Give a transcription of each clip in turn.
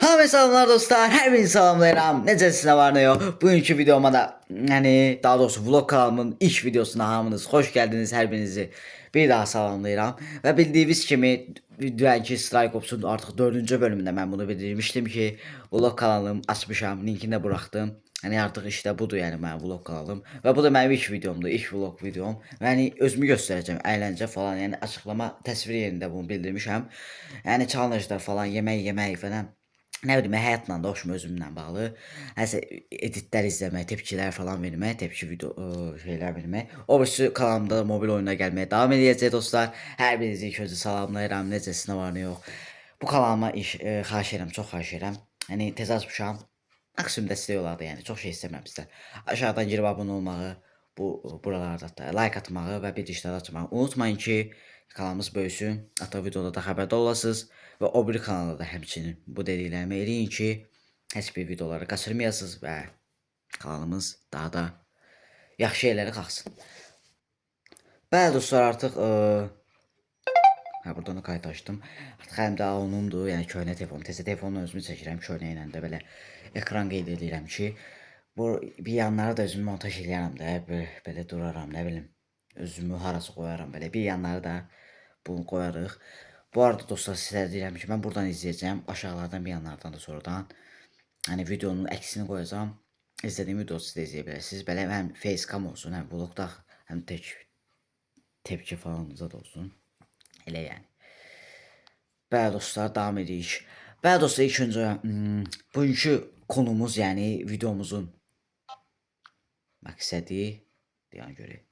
Hamı salamlar dostlar, hər birini salamlayıram. Necəsiniz, nə var, nə yox? Bugünkü videoma da, daha doğrusu vlog kanalımın ilk videosuna hamınız xoş gəldiniz. Hər birinizi bir daha salamlayıram. Və bildiyiniz kimi, dünənki Strike Ops'un artıq 4-cü bölümündə mən bunu bildirmişdim ki, vlog kanalım açmışam, linkini də buraxdım. Yəni artıq işte budur, yəni mənim vlog kanalım. Və bu da mənim ilk videomdur, ilk vlog videom. Yəni özümü göstərəcəm, əyləncə falan, yəni açıqlama təsvir yerində bunu bildirmişəm. Yəni challenge'lar falan, yemək falan. Nə bilim, həyatla da hoşuma özümlə bağlı. Həsə editlər izləmək, tepkilər falan vermək, tepki video şeylər vermək. O birisi kanalımda da mobil oyuna gəlməyə davam edəcək dostlar. Hər birinizi ilk öncə salamlayıram. Necəsiniz, nə var, nə yox. Bu kanalıma xahiş edirəm, çox xahiş edirəm. Yəni tez açmışam. Maksimum dəstək olardı, yəni çox şey istəmirəm sizdən. Aşağıdan girib abunə olmağı, buralarda da like atmağı və bir dişlər açmağı unutmayın ki, kanalımız böyüsün. Ata videoda da xəbərdar olasınız və o biri kanalda da həmçinin bu dediklərimi eləyin ki, heç bir videoları qaçırmayasınız və kanalımız daha da yaxşı yerlərə qalxsın. Bəli dostlar, artıq buradan da kayıt açdım. Artıq əlimdə onumdur, yəni köhnə telefon. Təzə telefonla özümü çəkirəm, köhnə ilə də belə ekran qeyd edirəm ki, bu bir yanları da özümü montaj eləyərəm də, belə duraram, nə bilim, özümü harası qoyaram belə. Bir yanları da bunu qoyarıq. Bu arada dostlar, sizə deyirəm ki, mən buradan izləyəcəm. Aşağılardan bir yanlardan da sonradan hani videonun əksini qoyacağam. İzlədiyim videosu siz də izləyə bilərsiniz. Belə həm facecam olsun, həm vlogda, həm tepki falanınıza da olsun. Elə yəni. Bəli dostlar, davam edirik. Bəli dostlar, ilk öncə bugünkü konumuz, yəni videomuzun məqsədi deyən görə.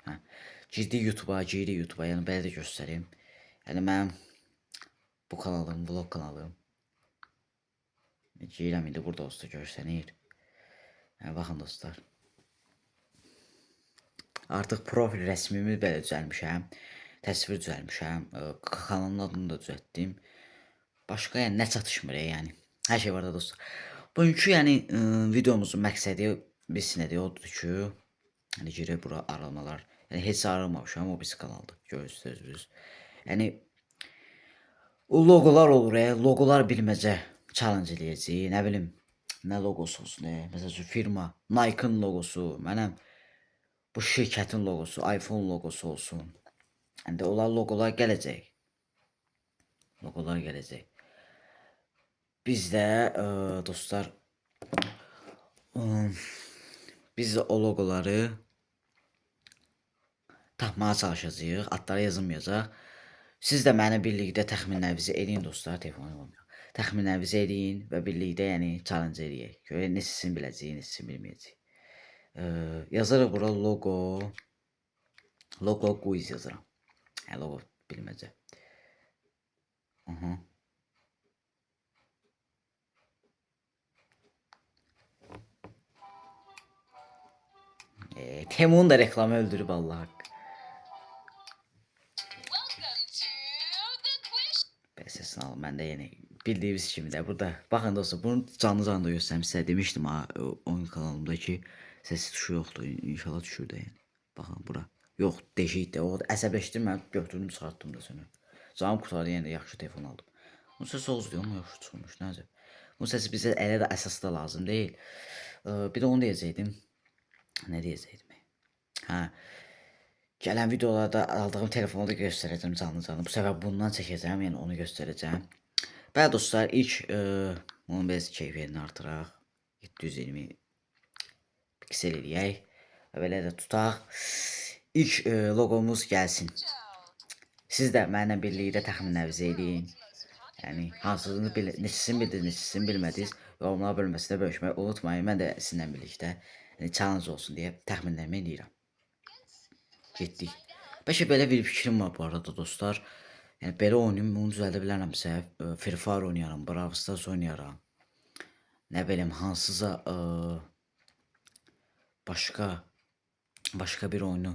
Girdik YouTube'a, yəni belə də göstəreyim. Yəni mənim bu kanalım, vlog kanalım. Girəm indi, burada dostlar görsənir. Yəni baxın dostlar. Artıq profil rəsmimi belə düzəlmişəm. Təsvir düzəlmişəm. Kanalın adını da düzəltdim. Başqa yəni nə çatışmır yəni. Hər şey var da dostlar. Bugünkü yəni videomuzun məqsədi nədir? Odur ki, yəni girək bura aramalar. Yəni heç aramamışam, o biz kanaldır. Görürsünüz. Yəni o logolar olur, logolar bilməcə challenge eləyəcək. Nə bilim, nə logosu olsun, məsələn firma Nike-ın logosu, mənim bu şirkətin logosu, iPhone logosu olsun. Yəni onlar logolar gələcək. Logolar gələcək. Biz də dostlar biz də o logoları tapmağa çalışacağıq. Adları yazılmayacaq. Siz də mənə birlikdə təxminlərinizi eləyin dostlar, telefonu olmuyor. Təxminlərinizi eləyin və birlikdə yəni challenge eləyək. Görək neçəsini biləcəyik, neçəsini bilməyəcəyik. Yazarıq bura logo quiz yazıram. Logo bilməcə. Temun da reklamı öldürüb Allah haqqı. Sesini alın, mən də yeni bildiyiniz kimi də burada. Baxın dostlar, bunu canlı da göstərim sizə. Demişdim oyun kanalımda ki, səsi tuşu yoxdur. İnşallah düşür də yəni. Baxın bura. Yox, deşik də. O əsəbləşdim, mən götürdüm, çıxartdım da səni. Canım qurtardı, yenə də yaxşı telefon aldım. Bu səs olsun deyə, amma yaxşı çıxmış, necə? Bu səsi bizə elə də əsas da lazım deyil. Bir də onu deyəcəkdim. Nə deyəcəkdim? Gələn videolarda aldığım telefonu da göstərəcəm canlı. Bu səfər bundan çəkəcəm, yəni onu göstərəcəm. Bəli dostlar, ilk onun biraz keyfiyyətini artıraq. 720 piksel eləyək. Və belə də tutaq. İlk logomuz gəlsin. Siz də mənimlə birlikdə təxminlərinizi eləyin. Yəni hansını neçəsini bildiniz, neçəsini bilmədiniz, yorumlar bölməsində bölüşməyi unutmayın. Mən də sizinlə birlikdə challenge olsun deyə təxminlərimi eləyirəm. Getdik. Bəlkə belə bir fikrim var bu arada dostlar. Yəni belə oynayım, bunu düzəldə bilərəmsə, Free Fire oynayaram, Brawl Stars oynayaram. Nə bilim, hansısa başqa bir oyunu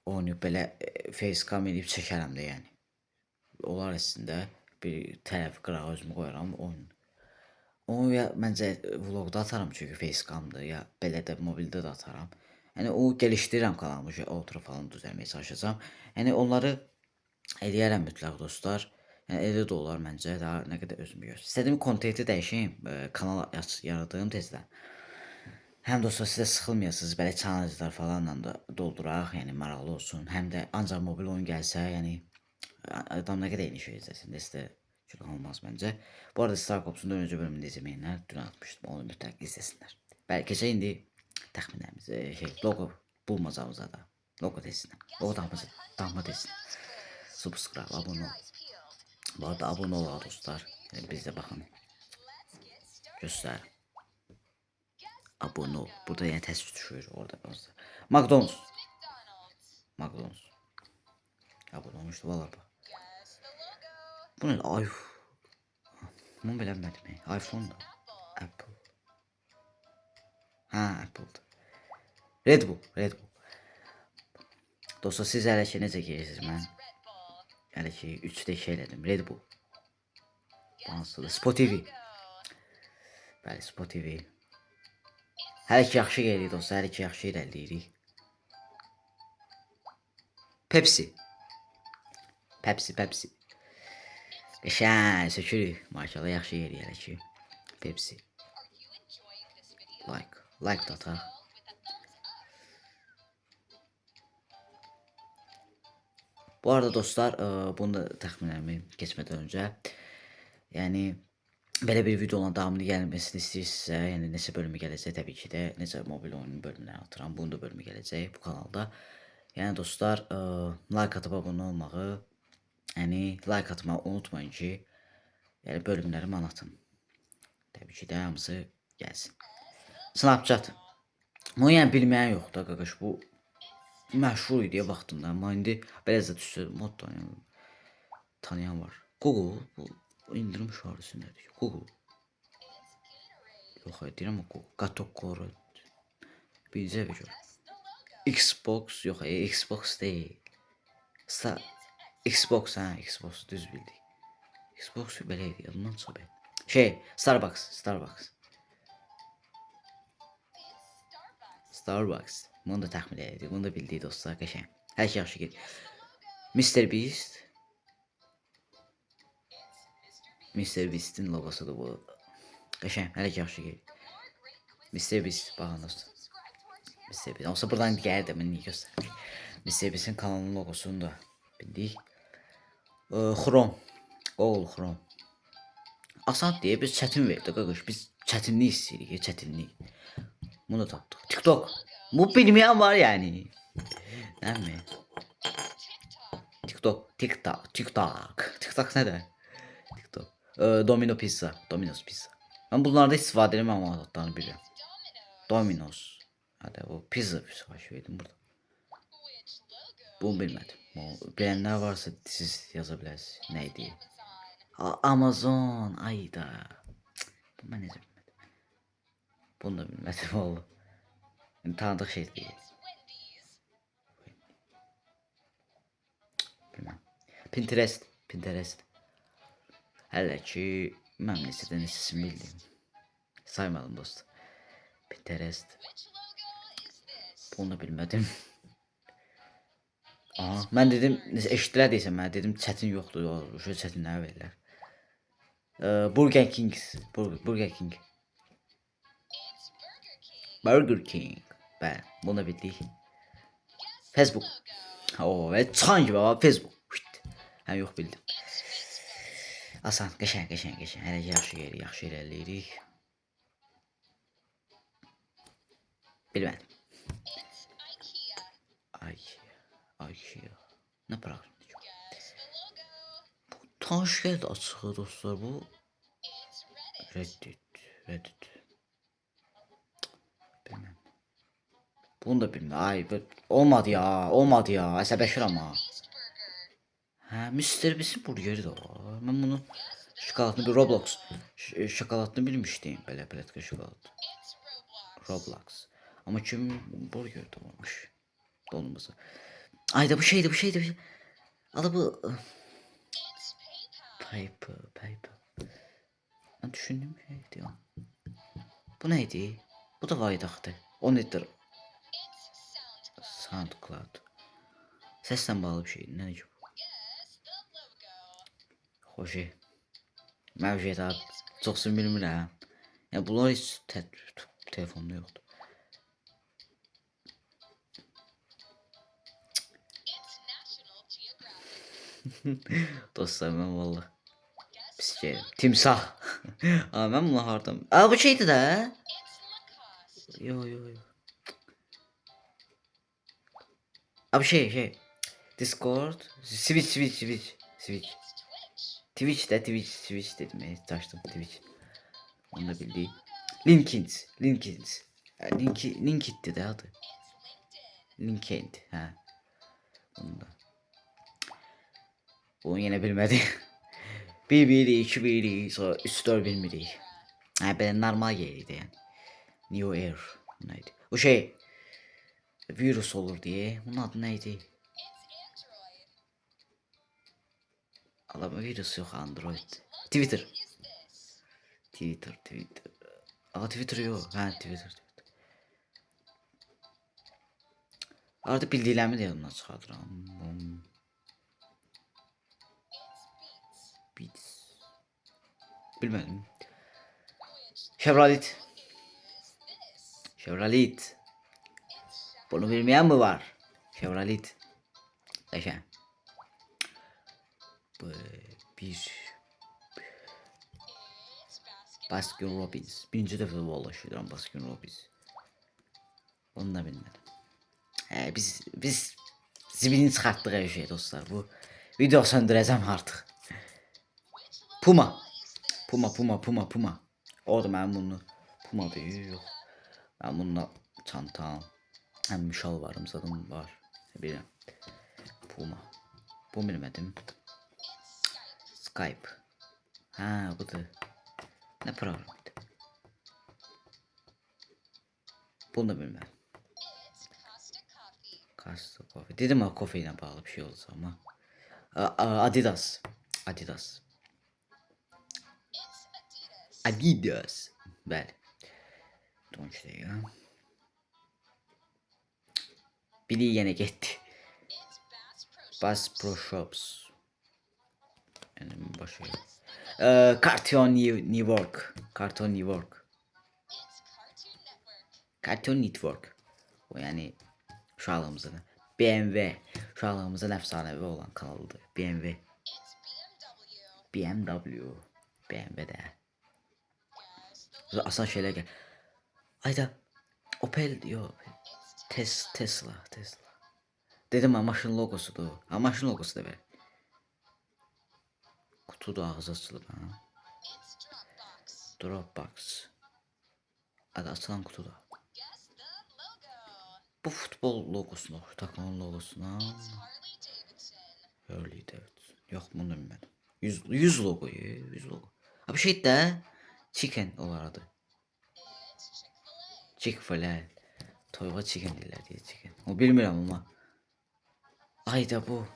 oynayıb belə facecam edib çəkərəm də yəni. Onlar əslində bir tərəf qırağa özümü qoyaram oyun. Onu ya məncə vlogda atarım çünki facecamdır, ya belə də mobildə də atarım. Yəni o gəlişdirirəm kanalımı, outro falan düzəlməyə çalışacağam. Yəni onları eləyərəm mütləq dostlar. Yəni elə də olar məncə. Daha nə qədər özüm gör. İstədim kontenti dəyişim, kanal yaradım tezdən. Həm dostlar siz də sıxılmayasınız, belə challenge'lar falanla da dolduraq, yəni maraqlı olsun. Həm də ancaq mobil oyun gəlsə, yəni adam nə qədər eyni şey izləsin, də çox olmaz məncə. Bu arada Star Corps'un 4-cü bölümünü izləməyənlər dünən atmışdım, onu mütləq izləsinlər. Bəlkə indi təxminlərimiz loqo bulmacamıza da loqo desinlər. Loqo tapma desinlər. Subscribe, abone ol. Bu arada abone ol dostlar. Yəni biz də baxın. Göstər. Abone ol. Burada yəni təsvir düşür orada. McDonald's. McDonald's. Abone olmuşdu valla bak. Bu ne? Ay. Bunu bilemedim. iPhone da. Apple. Ha Apple'da. Red Bull. Red Bull. Dostlar siz hələ ki necə girirsiniz mən? Hələ ki 3-də 2 elədim. Red Bull. Hansıdır? Spotify. Bəli Spotify. Hələ ki yaxşı gelirik dostlar. Hələ ki yaxşı irəliləyirik. Pepsi. Pepsi. Qəşəng sökürük. Maşallah yaxşı yeri hələ ki. Pepsi. Like da ataq. Bu arada dostlar, bunu da təxminlərimi keçmədən öncə, yəni belə bir videonun davamını gəlməsini istəyirsinizsə, yəni neçə bölümü gələcək, təbii ki də necə mobil oyunun bölümlərini atıram, bunun da bölümü gələcək bu kanalda. Yəni dostlar, like atıb abunə olmağı, yəni like atmağı unutmayın ki, yəni bölümləri mən atım. Təbii ki də hamısı gəlsin. Snapchat. Bunu yəni bilməyən yoxdur qaqaş, bu məşhur idi vaxtında, amma indi belə də düşdü, mod tanıyan var. Google, bu indirim şarjısındadır. Google. Yox, deyirəm Google. Gatokoro. Bizə bir Xbox, yox, Xbox deyil. Xbox, ha, Xbox düz bildik. Xbox belə idi, yadımdan çıxıb. Starbucks. Bunu da təxmin edik, bunu da bildik dostlar, qəşəng. Hər şey yaxşı gedir. Mr. Beast. Mr. Beast'in logosudur bu. Qəşəng, hər şey yaxşı gedir. Mr. Beast, baxın dostlar. Mr. Beast, olsa buradan gəldi, mən niyə göstərim. Mr. Beast'in kanalının logosunu da bildik. Chrome. Chrome. Asan deyə biz çətin verdik, qaqış. Biz çətinlik istəyirik, çətinlik. Bunu da tapdıq. TikTok. Bu bilmeyen var yani. Değil mi? TikTok ne de? TikTok. Domino's Pizza. Ben bunlarda istifadə edemem ama adlarını biliyorum. Domino's. Hadi o pizza sipariş verdim burada. Bunu bilmedim. Bilenler varsa siz yazabilirsiniz. Neydi? Amazon. Ayda. Bu ben necə bilmedim. Bunu da bilmedim oğlum. Yani tanıdık şey değil. Bilmem. Pinterest. Hələ ki mən neçəsini bildim. Saymadım dost. Pinterest. Bunu da bilmədim. Aha, mən dedim eşitdilər deyəsən, mən dedim çətin yoxdur. Şöyle çətinləri verirlər. Burger King. Bəli, bunu da bildik. Facebook. Və çan gibi ama Facebook. Hə, yox bildim. Asan, qəşəng. Hələ yaxşı irəliləyirik. Bilmədim. IKEA. Ne program? Bu tanış geldi açığı dostlar bu. Reddit. Bilmem. Bunu da bilmem. Ay olmadı ya. Əsəbləşirəm ha. Ha, Mr. Beast'in burgeri de var. Ben bunu şokoladlı bir Roblox şokoladını bilmiştim. Böyle platka şokolad. Roblox. Ama kim burger de varmış. Dolması. Ay da bu şeydi. Adı bu. Paper. Ben düşündüm şeydi ya. Bu neydi? Bu da Vaydax'tı. O nedir? SoundCloud. Sesle bağlı bir şey. Ne bu? o şey. Mevcut abi. Çok bilmirəm. Ya bunlar hiç telefonda yoktu. Dostlar ben valla. Pis şey. Timsah. Aa ben bunu hardım. Aa bu şeydi de. Yo. Abi şey. Discord. Switch. Twitch dedim ya. Taştım Twitch. Onu da bildiğim. Linkins. Linked'di de adı. Linked. Ha. Onu da. Bunu yine bilmedi. Bir biri, iki biri, sonra üç dört bilmedi. Ha ben normal yeriydi yani. New Air. Neydi? O şey. Virüs olur diye. Bunun adı neydi? Allah'ım virüs yok Android. Twitter. Aa Twitter yok. Ha Twitter. Artık bildiklərimi də yadımdan çıxardıram. Beats. Bilmədim. Chevrolet. Bunu bilmeyen mi var? Chevrolet. Qəşəng. Bu bir Baskin Robbins. Birinci dəfə vallaşıram Baskin Robbins. Onu da bilmədim. Biz zibilini çıxartdıq her şey dostlar. Bu video söndürəcəm artıq. Puma. Orada mənim bunu Puma deyir. Yox. Mən bununla çantam, həm şalvarım zadım var. Bilirəm. Puma. Bu bilmədim. Skype. Ha budur. Ne programıydı? Bunu da bilmem. Costa Coffee. Dedim ha kofeyle bağlı bir şey olsa ama. Adidas. Bəli. Donçda ya. Biri yine gitti. Bass Pro Shops. Yani başı. Cartoon Network. O yani şu anımızın BMW. Şu anımızın efsanevi olan kanalıdır. BMW de. Asan şeyler gel. Ayda Opel diyor. Tesla. Dedim ama maşın logosudur. Ha maşın logosu da böyle. Kutuda ağzı açılır ha. Dropbox. Hadi açılan kutuda. Bu futbol logosuna, takımın logosuna. Harley Davidson. Yok bunu bilmedim. 100 logo. Abi şey de chicken olardı. Chick-fil-A. Toyga chicken deyirlər diye chicken. O bilmirəm ama. Ayda bu.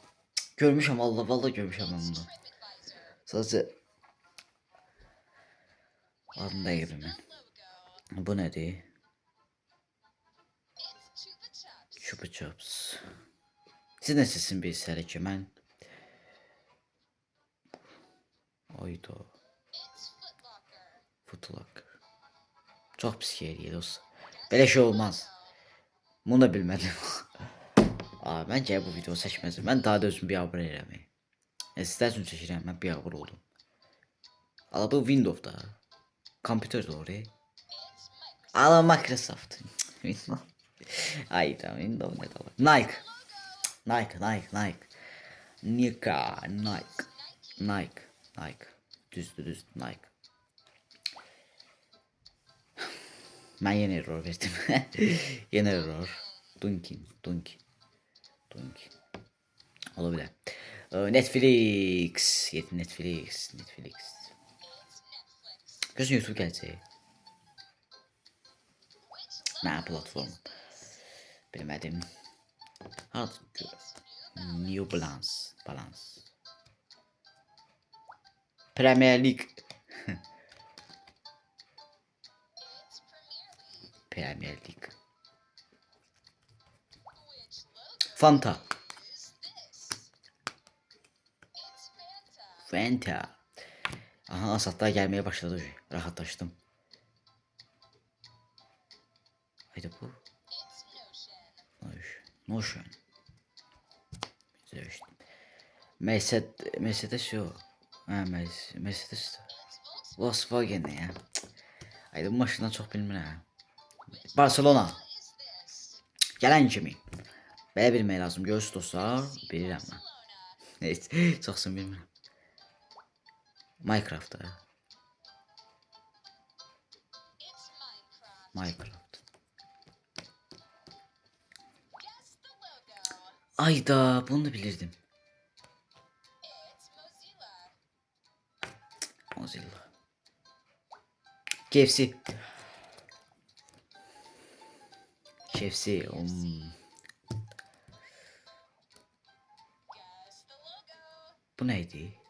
Görmüşəm vallahi görmüşəm ben bunu. Sadece adını da bilmirəm. Bu nedir? Chupa Chups. Siz ne sesin bir seri ki mən? Ayda. Footlocker. Çok pis yeriydi dostlar. Böyle şey olmaz. Bunu da bilmedim. Aa, bence bu video seçmezdim. Ben daha da özüm bir abone eləmək. İstərsən çəkirəm, mən bir abone oldum. Ala bu Windows'da. Kompüter doğru. Ala Microsoft. Windows. Ayda Windows ne var? Nike. Nike. Düz Nike. Ben yine error verdim. Yine error. Dunkin. Olabilir. Netflix. Gözün YouTube gelecek. Ne platform? Bilmedim. New Balance. Premier League. Fanta. Fanta. Aha, asatlar gelmeye başladı. Rahatlaştım. Haydi bu. Notion. Zevştim. Mercedes yok. Ha, Mercedes. Volkswagen ya. Haydi bu maşından çok bilmirəm. Barcelona. Gələn kimi. Belə bilmək lazım. Görürsünüz dostlar. Bilirəm mən. Heç çoxsun bilmirəm. Minecraft. Minecraft. Ayda bunu da bilirdim. Mozilla. KFC. KFC. Bu neydi?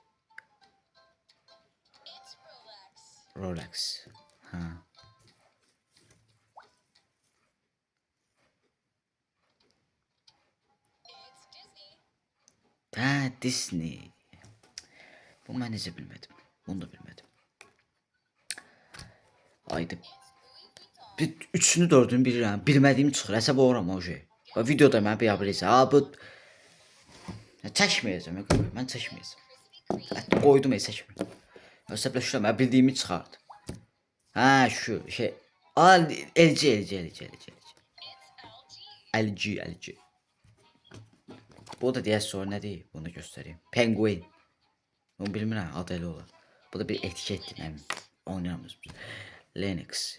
Rolex. Ha. Ha, Disney. Bu mən necə bilmədim. Bunu da bilmədim. Haydi. Bir üçünü dördünü bilirəm. Bilmədiyim çıxır. Əsəb oluram o şey. Və videoda mən biabırıcı. Ha bu çəkməyəcəm. Mən çəkməyəcəm. Hətta qoydum çəkməyəcəm. Əsəbləşirəm. Mən bildiyimi çıxardı. Ha şu şey. LG. Bu da diğer soru ne değil. Bunu göstereyim. Penguin. Bunu bilmirəm. Adı elə olur. Bu da bir etiketdir. Mən oynayamız biz. Linux.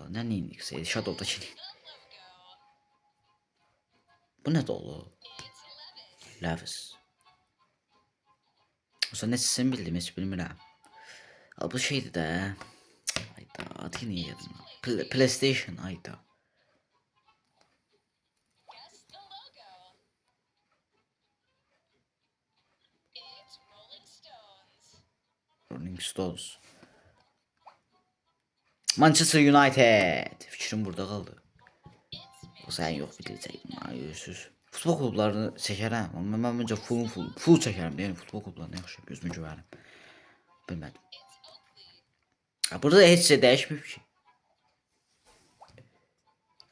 Ne Linux? Shadow'daki. Bu ne dolu? Lavis. Olsa ne sen bildim hiç bilmirəm. Bu şeydi de. Ayda adı niye yazdım? PlayStation ayda. Rolling Stones. Manchester United. Fikrim burada kaldı. O sen yok biləcəkdim. Ayırsız. Futbol klublarını çəkərəm. Amma mən məncə full çəkərəm. Yəni futbol klublarını yaxşı gözümü güvərim. Bilmədim. Burada heç şey dəyişmir ki.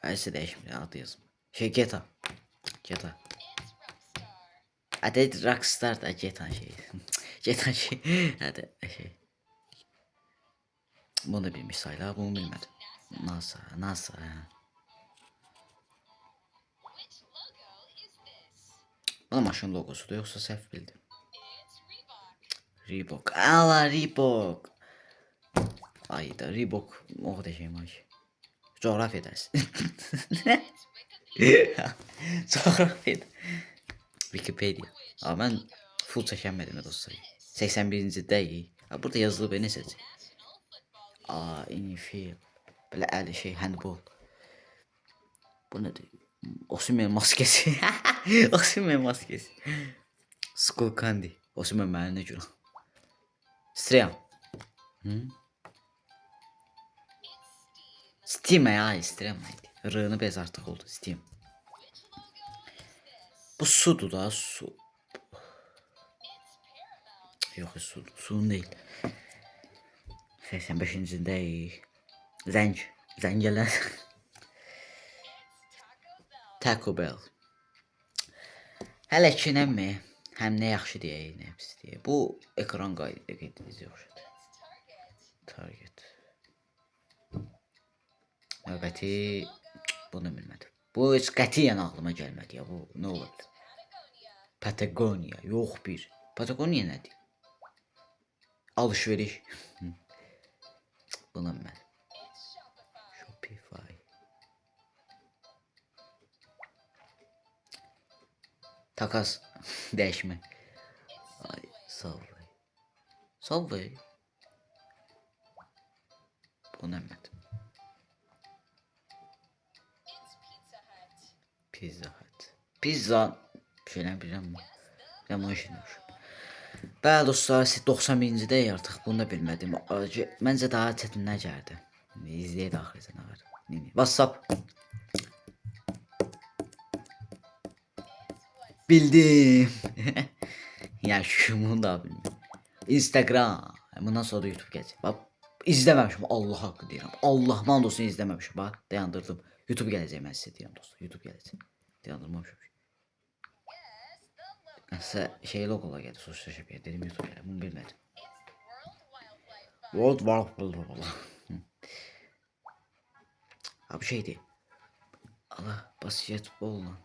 Heç şey dəyişmir. Adı yazım. Şey GTA. Adı Rockstar da GTA şey. GTA şey. Adı şey. Bunu da bilmiş sayılar. Bunu bilmədim. NASA. Bana maşın logosu da yoksa səhv bildim. Reebok. Allah Reebok. Ayda Reebok. O da şey maç. Coğrafya dersi. Coğrafya. Wikipedia. Ama ben full çəkənmədim dostlar. 81-ci değil. Burada yazılı beni seç. NFL. Böyle əli şey handball. Bu nedir? Osimhen maskesi. Osimhen maskesi. Skull Candy. Osimhen mənə nə günah. Stream. Steam ya Steam. R'ını bez artık oldu Steam. Bu sudu da su. Yok su değil. 85. değil. Zengeler. Taco Bell. Hələ ki nəmi? Həm nə yaxşı deyək, nə pis deyək. Bu ekran qeydimiz yoxdur. Target. Növbəti bunu bilmədim. Bu heç qətiyyən ağlıma gəlmədi ya. Bu nə olabilir? Patagonia. Yox bir. Patagonia nədir? Alışveriş. Bunu bilmədim. Shopify. Takas. Dəyişmə. Ay, Subway. Bunu bilmədim. Pizza şeyler bilirəm mi? Ben bunu eşitmişim. Bəli dostlar, 91-ci deyək artıq. Bunu da bilmədim. Məncə daha çətinlər gəldi. İzləyək də axırıca nə var. WhatsApp. Bildim. Ya şunu da bilmiyorum. Instagram. Bundan sonra da YouTube gelecek. Bak izlememişim. Allah hakkı deyirəm. Allah'tan olsun izlememişim. Bak dayandırdım. YouTube gelecek ben size deyirəm dostlar. YouTube gelecek. Dayandırmamışım. Nəsə şey logola geldi sosial şəbəkə dedim YouTube gəlir. Bunu bilmədim. World War. Abi şeydi. Allah basketbolla.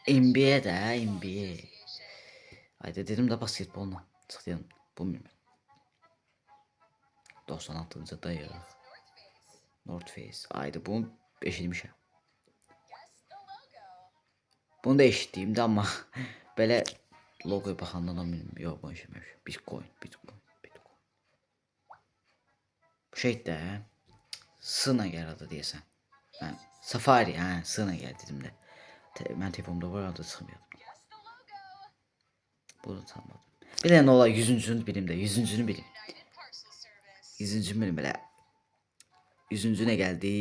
NBA de NBA. Haydi dedim de basketbolla. Çıktım. Bu bilmiyorum. 96. dayı. North Face. Haydi bunu eşitmişim. Bunu da eşittiğimde ama böyle logoya baxandan da bilmiyorum. Yok bu eşitmemişim. Bitcoin. Bu şey də sığına gəldi deyəsən. Mən Safari, hə, sığına gəl dedim də. Mən telefonumda var, adı çıxmıyordum. Bunu tanımadım. Bir də nə olar 100-cünü bilim də, 100-cünü bilim. 100-cünü bilim belə. 100-cü nə gəldi?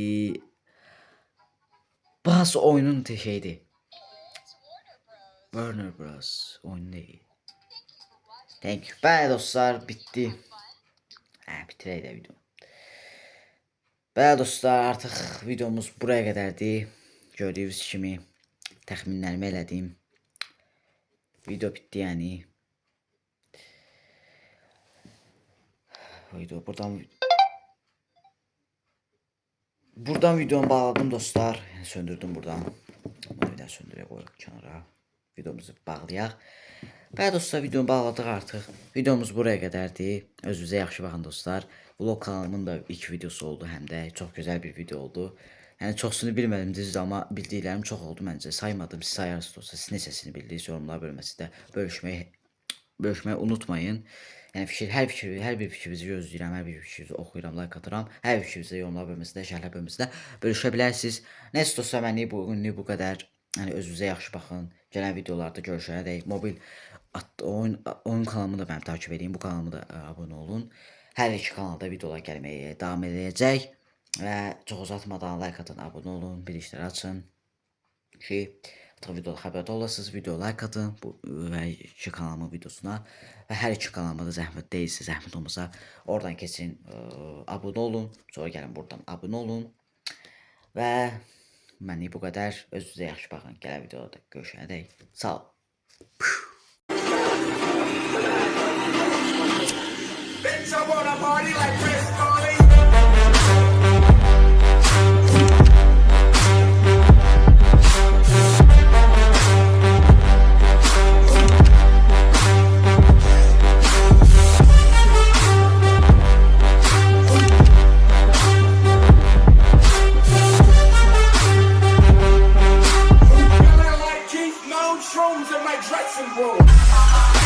Bazı oyunun şeydi. Warner Bros. Oyun değil. Thank you. Bəli dostlar, bitti. Hə, bitirək də video. Bəli dostlar, artıq videomuz buraya qədərdir. Gördüyünüz kimi təxminlərimi elədim. Video bitdi yəni. Video buradan videomu bağladım dostlar. Söndürdüm buradan. Bunu bir daha söndürə qoyaq kənara. Videomuzu bağlayaq. Bəli dostlar, videomu bağladıq artıq. Videomuz buraya qədərdir. Özünüzə yaxşı baxın dostlar. Vlog kanalımın da ilk videosu oldu həm də. Çox gözəl bir video oldu. Yəni çoxsunu bilmədim düzdür, amma bildiklərim çox oldu məncə. Saymadım, siz sayarsınız dostlar. Siz neçəsini bildiniz yorumlar bölməsində bölüşməyi unutmayın. Yəni hər bir fikrinizi gözləyirəm, hər bir fikrinizi oxuyuram, like atıram. Hər bir fikrinizə yorumlar bölməsində, şərhlər bölməsində bölüşə bilərsiniz. Nəysə dostlar, mənlik bu qədər. Yəni özünüzə yaxşı baxın. Gələn videolarda görüşənədək mobil oyun kanalımı da mənim takip edin. Bu kanalıma da abunə olun. Hər iki kanalda videolar gəlməyə davam edəcək. Və çox uzatmadan like atın, abunə olun, bildirişləri açın ki, videoda xəbərdar olasınız. Video like atın bu və iki kanalımın videosuna və hər iki kanalıma da zəhmət deyilsə, zəhmət olmasa oradan keçin, abunə olun. Sonra gəlin buradan abunə olun. Və mənlik bu qədər. Özünüzə yaxşı baxın. Gələn videoda görüşənədək. Sağ ol. Bitch, I wanna party like Chris Farley. Shrooms in my dressing room.